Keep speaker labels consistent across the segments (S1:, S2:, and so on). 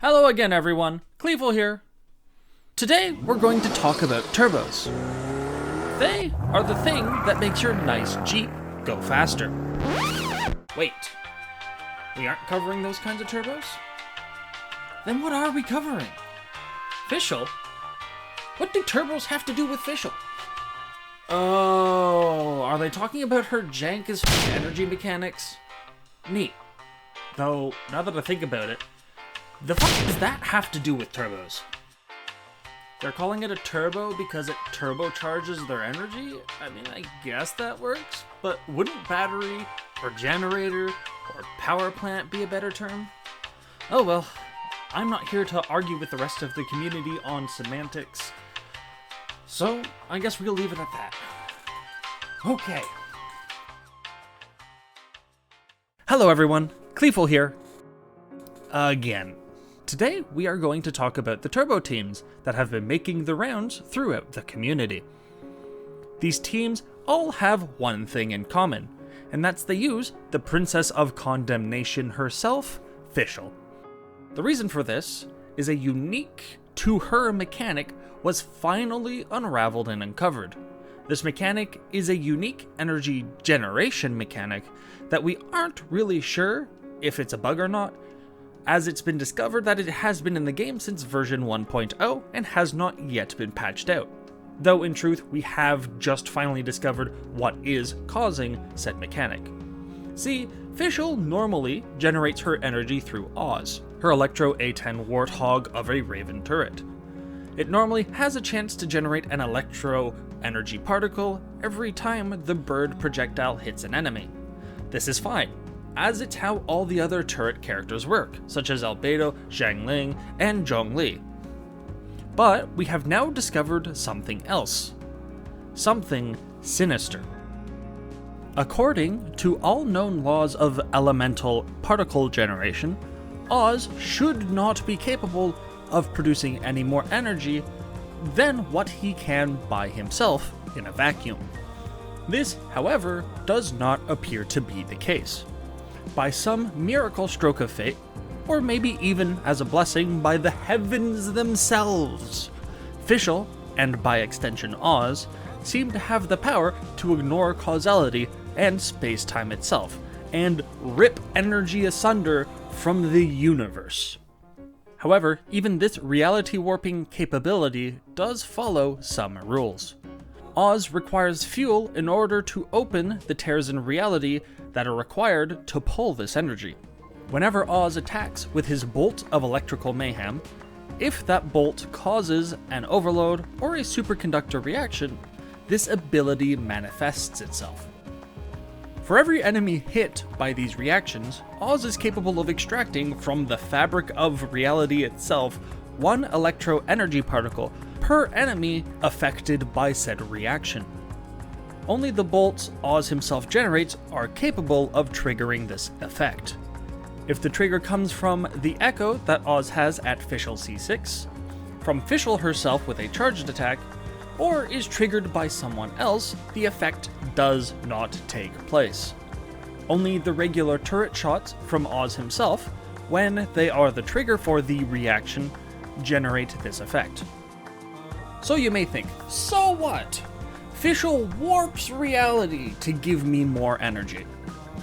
S1: Hello again, everyone. Cleveland here. Today, we're going to talk about turbos. They are the thing that makes your nice Jeep go faster. Wait, we aren't covering those kinds of turbos? Then what are we covering? Fischl? What do turbos have to do with Fischl? Oh, are they talking about her jank as energy mechanics? Neat. Though, now that I think about it, the fuck does that have to do with turbos? They're calling it a turbo because it turbocharges their energy? I mean, I guess that works, but wouldn't battery, or generator, or power plant be a better term? Oh well, I'm not here to argue with the rest of the community on semantics, so I guess we'll leave it at that. Okay. Hello everyone, Fischl here. Again. Today, we are going to talk about the turbo teams that have been making the rounds throughout the community. These teams all have one thing in common, and that's they use the Princess of Condemnation herself, Fischl. The reason for this is a unique to her mechanic was finally unraveled and uncovered. This mechanic is a unique energy generation mechanic that we aren't really sure if it's a bug or not, as it's been discovered that it has been in the game since version 1.0 and has not yet been patched out. Though in truth, we have just finally discovered what is causing said mechanic. See, Fischl normally generates her energy through Oz, her Electro A10 Warthog of a Raven turret. It normally has a chance to generate an Electro energy particle every time the bird projectile hits an enemy. This is fine, as it's how all the other turret characters work, such as Albedo, Xiangling, and Zhongli. But we have now discovered something else. Something sinister. According to all known laws of elemental particle generation, Oz should not be capable of producing any more energy than what he can by himself in a vacuum. This, however, does not appear to be the case. By some miracle stroke of fate, or maybe even as a blessing by the heavens themselves, Fischl, and by extension Oz, seem to have the power to ignore causality and space-time itself, and rip energy asunder from the universe. However, even this reality warping capability does follow some rules. Oz requires fuel in order to open the tears in reality that are required to pull this energy. Whenever Oz attacks with his bolt of electrical mayhem, if that bolt causes an overload or a superconductor reaction, this ability manifests itself. For every enemy hit by these reactions, Oz is capable of extracting from the fabric of reality itself one electro energy particle per enemy affected by said reaction. Only the bolts Oz himself generates are capable of triggering this effect. If the trigger comes from the echo that Oz has at Fischl C6, from Fischl herself with a charged attack, or is triggered by someone else, the effect does not take place. Only the regular turret shots from Oz himself, when they are the trigger for the reaction, generate this effect. So you may think, so what? Fischl warps reality to give me more energy.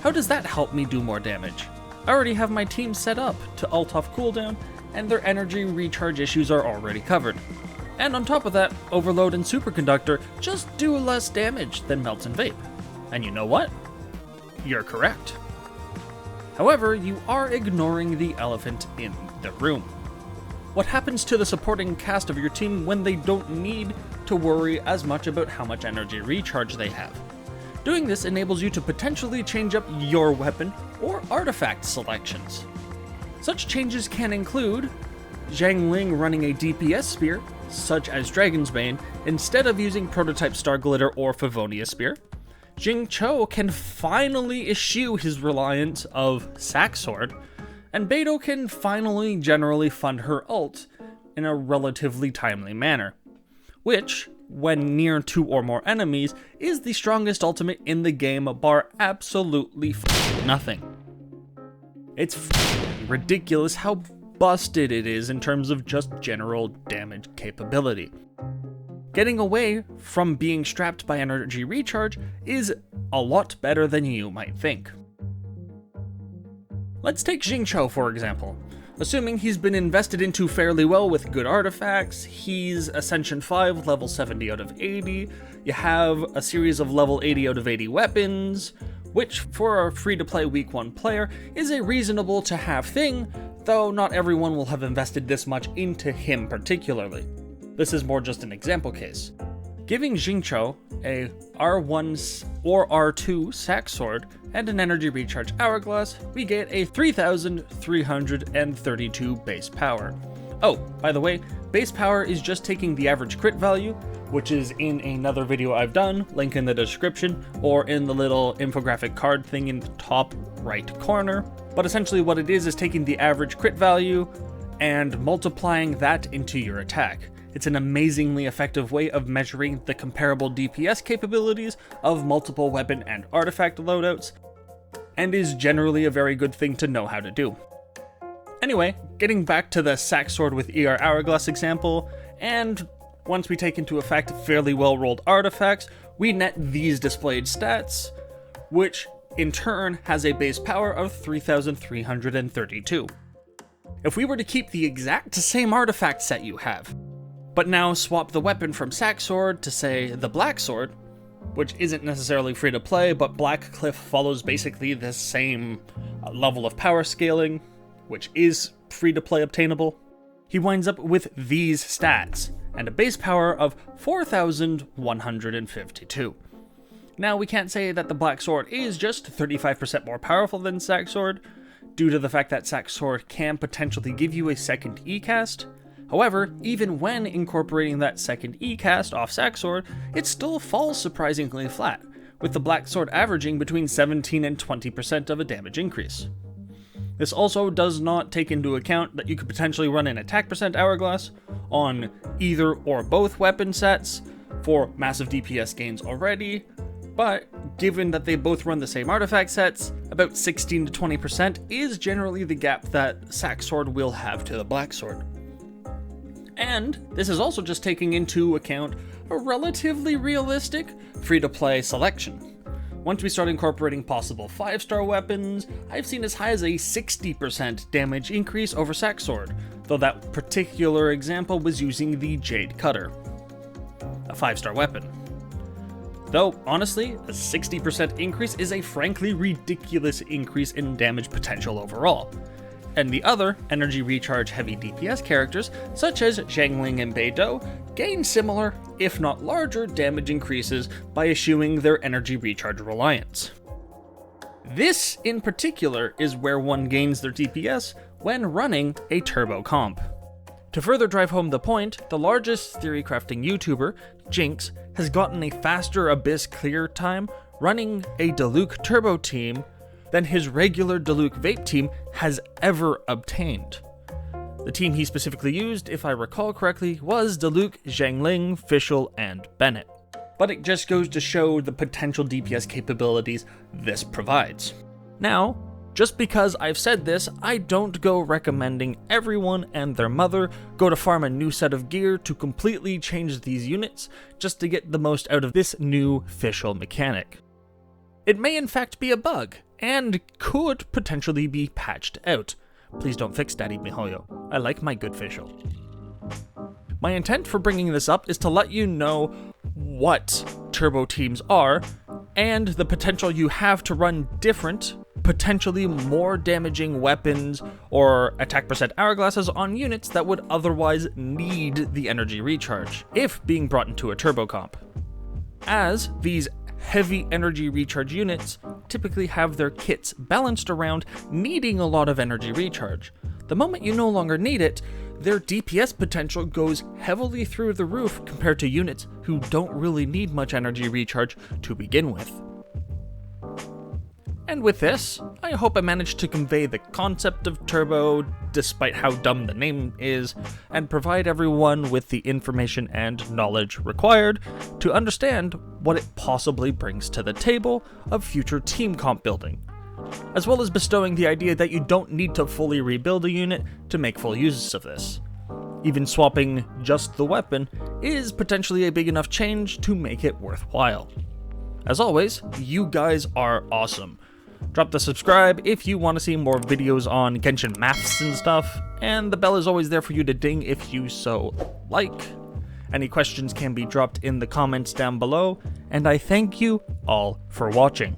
S1: How does that help me do more damage? I already have my team set up to ult off cooldown, and their energy recharge issues are already covered. And on top of that, Overload and Superconductor just do less damage than Melt and Vape. And you know what? You're correct. However, you are ignoring the elephant in the room. What happens to the supporting cast of your team when they don't need to worry as much about how much energy recharge they have? Doing this enables you to potentially change up your weapon or artifact selections. Such changes can include Xiangling running a DPS spear, such as Dragon's Bane, instead of using Prototype Star Glitter or Favonia Spear. Jingqiu can finally eschew his reliance of Sack Sword, and Beidou can finally generally fund her ult in a relatively timely manner, which, when near 2 or more enemies, is the strongest ultimate in the game bar absolutely nothing. It's ridiculous how busted it is in terms of just general damage capability. Getting away from being strapped by energy recharge is a lot better than you might think. Let's take Xingqiu for example. Assuming he's been invested into fairly well with good artifacts, he's Ascension 5, level 70 out of 80, you have a series of level 80 out of 80 weapons, which for a free-to-play week 1 player is a reasonable to have thing, though not everyone will have invested this much into him particularly. This is more just an example case. Giving Xingqiu a R1 or R2 sack sword and an energy recharge hourglass, we get a 3,332 base power. Oh, by the way, base power is just taking the average crit value, which is in another video I've done, link in the description, or in the little infographic card thing in the top right corner. But essentially what it is taking the average crit value and multiplying that into your attack. It's an amazingly effective way of measuring the comparable DPS capabilities of multiple weapon and artifact loadouts, and is generally a very good thing to know how to do. Anyway, getting back to the sack sword with ER Hourglass example, and once we take into effect fairly well rolled artifacts, we net these displayed stats, which in turn has a base power of 3,332. If we were to keep the exact same artifact set you have, but now swap the weapon from sack sword to say the black sword, which isn't necessarily free to play, but Black Cliff follows basically the same level of power scaling, which is free to play obtainable, he winds up with these stats, and a base power of 4,152. Now we can't say that the black sword is just 35% more powerful than sack sword, due to the fact that sack sword can potentially give you a second E-cast. However, even when incorporating that second E-cast off sack sword, it still falls surprisingly flat, with the black sword averaging between 17 and 20% of a damage increase. This also does not take into account that you could potentially run an attack percent hourglass on either or both weapon sets for massive DPS gains already, but given that they both run the same artifact sets, about 16 to 20% is generally the gap that sack sword will have to the black sword. And this is also just taking into account a relatively realistic free-to-play selection. Once we start incorporating possible 5-star weapons, I've seen as high as a 60% damage increase over sack sword, though that particular example was using the Jade Cutter, a 5-star weapon. Though, honestly, a 60% increase is a frankly ridiculous increase in damage potential overall. And the other energy recharge heavy DPS characters, such as Zhangling and Beidou, gain similar, if not larger, damage increases by eschewing their energy recharge reliance. This, in particular, is where one gains their DPS when running a turbo comp. To further drive home the point, the largest theory crafting YouTuber, Jinx, has gotten a faster Abyss clear time running a Diluc turbo team than his regular Diluc vape team has ever obtained. The team he specifically used, if I recall correctly, was Diluc, Zhangling, Fischl, and Bennett. But it just goes to show the potential DPS capabilities this provides. Now, just because I've said this, I don't go recommending everyone and their mother go to farm a new set of gear to completely change these units just to get the most out of this new Fischl mechanic. It may in fact be a bug, and could potentially be patched out. Please don't fix Daddy Mihoyo. I like my good Fischl. My intent for bringing this up is to let you know what turbo teams are, and the potential you have to run different, potentially more damaging weapons or attack percent hourglasses on units that would otherwise need the energy recharge, if being brought into a turbo comp. As these heavy energy recharge units typically have their kits balanced around needing a lot of energy recharge. The moment you no longer need it, their DPS potential goes heavily through the roof compared to units who don't really need much energy recharge to begin with. And with this, I hope I managed to convey the concept of turbo, despite how dumb the name is, and provide everyone with the information and knowledge required to understand what it possibly brings to the table of future team comp building. as well as bestowing the idea that you don't need to fully rebuild a unit to make full use of this. Even swapping just the weapon is potentially a big enough change to make it worthwhile. As always, you guys are awesome. Drop the subscribe if you want to see more videos on Genshin maths and stuff, and the bell is always there for you to ding if you so like. Any questions can be dropped in the comments down below, and I thank you all for watching.